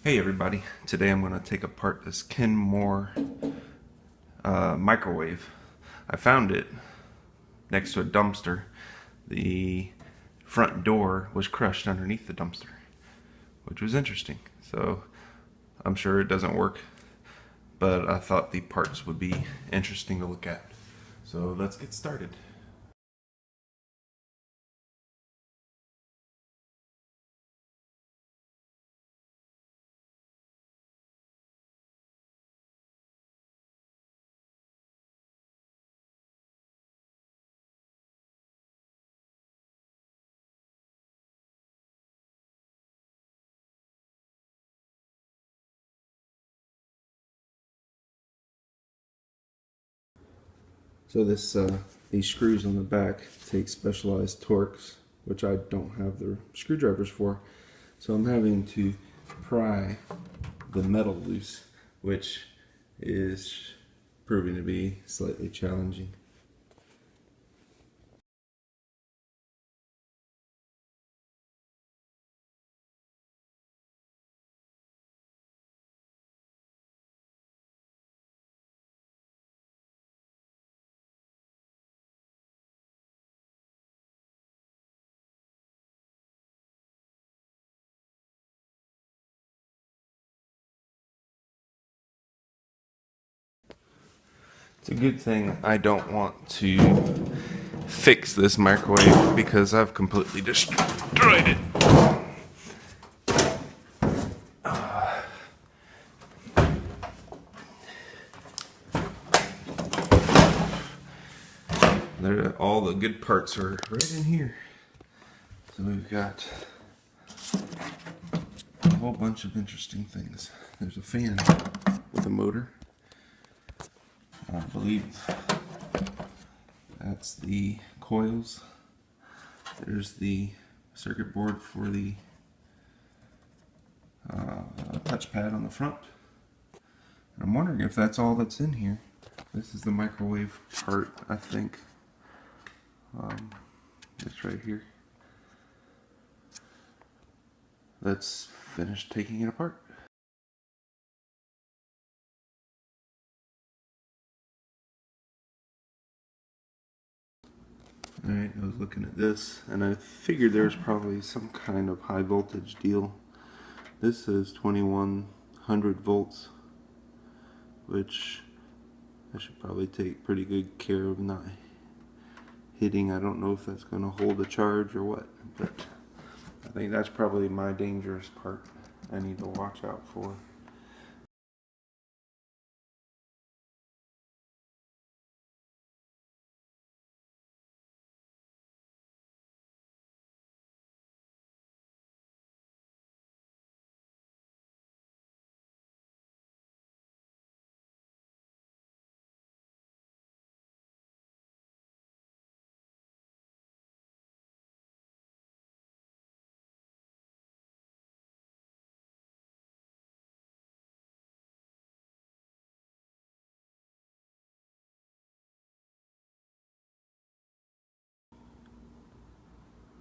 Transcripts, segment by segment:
Hey everybody, today I'm going to take apart this Kenmore microwave. I found it next to a dumpster. The front door was crushed underneath the dumpster, which was interesting. So I'm sure it doesn't work, but I thought the parts would be interesting to look at. So let's get started. So these screws on the back take specialized torques, which I don't have the screwdrivers for. So I'm having to pry the metal loose, which is proving to be slightly challenging. It's a good thing I don't want to fix this microwave because I've completely destroyed it. All the good parts are right in here. So we've got a whole bunch of interesting things. There's a fan with a motor. I believe that's the coils. There's the circuit board for the touchpad on the front. And I'm wondering if that's all that's in here. This is the microwave part, I think. It's right here. Let's finish taking it apart. Alright, I was looking at this and I figured there's probably some kind of high voltage deal. This says 2100 volts, which I should probably take pretty good care of not hitting. I don't know if that's going to hold a charge or what, but I think that's probably my dangerous part I need to watch out for.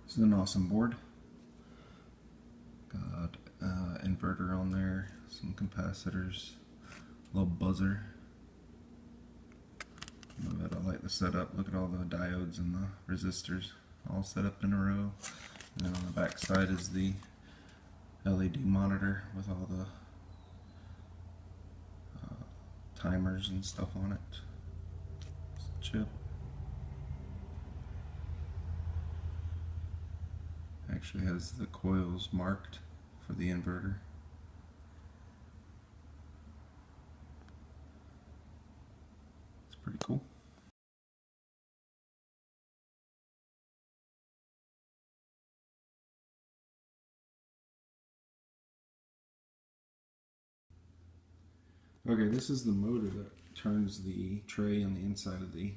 This is an awesome board. Got inverter on there, some capacitors, a little buzzer. I like the setup. Look at all the diodes and the resistors all set up in a row. And then on the back side is the LED monitor with all the timers and stuff on it. Chip. Actually has the coils marked for the inverter. It's pretty cool. Okay, this is the motor that turns the tray on the inside of the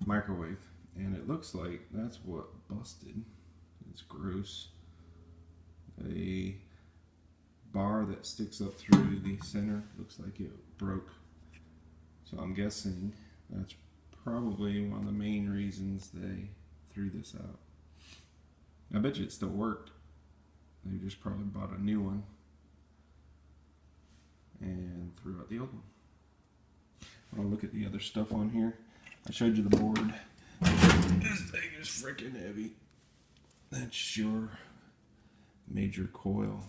microwave, and it looks like that's what busted. It's gross. A bar that sticks up through the center looks like it broke. So I'm guessing that's probably one of the main reasons they threw this out. I bet you it still worked. They just probably bought a new one. and threw out the old one. I'll look at the other stuff on here. I showed you the board. This thing is freaking heavy. That's your major coil.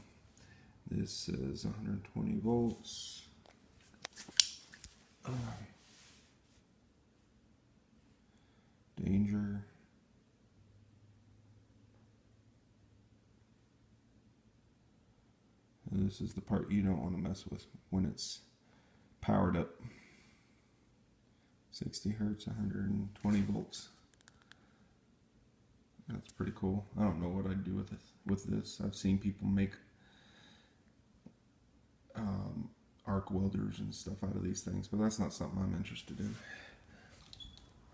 This says 120 volts. Danger. And this is the part you don't want to mess with when it's powered up. 60 hertz, 120 volts. That's pretty cool. I don't know what I'd do with this. I've seen people make arc welders and stuff out of these things, but that's not something I'm interested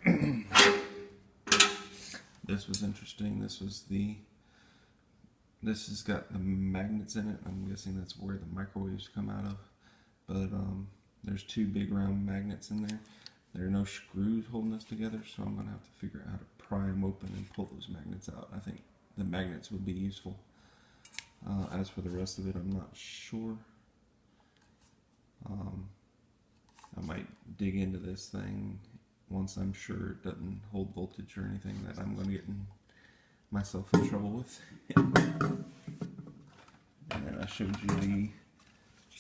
in. This was interesting. This has got the magnets in it. I'm guessing that's where the microwaves come out of. But there's two big round magnets in there. There are no screws holding this together, so I'm going to have to figure out how to pry them open and pull those magnets out. I think the magnets would be useful. As for the rest of it, I'm not sure. I might dig into this thing once I'm sure it doesn't hold voltage or anything that I'm going to get myself in trouble with. And then I showed you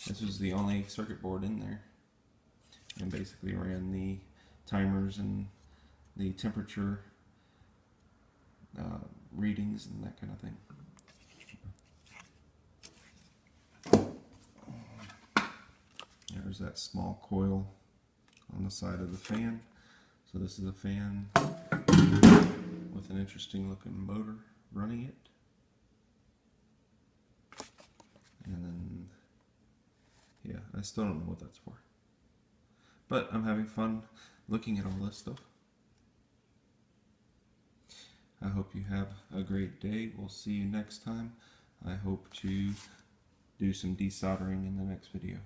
this was the only circuit board in there, and basically ran the timers and the temperature readings and that kind of thing. There's that small coil on the side of the fan. So this is a fan with an interesting looking motor running it. And then, yeah, I still don't know what that's for. But I'm having fun looking at all this stuff. I hope you have a great day. We'll see you next time. I hope to do some desoldering in the next video.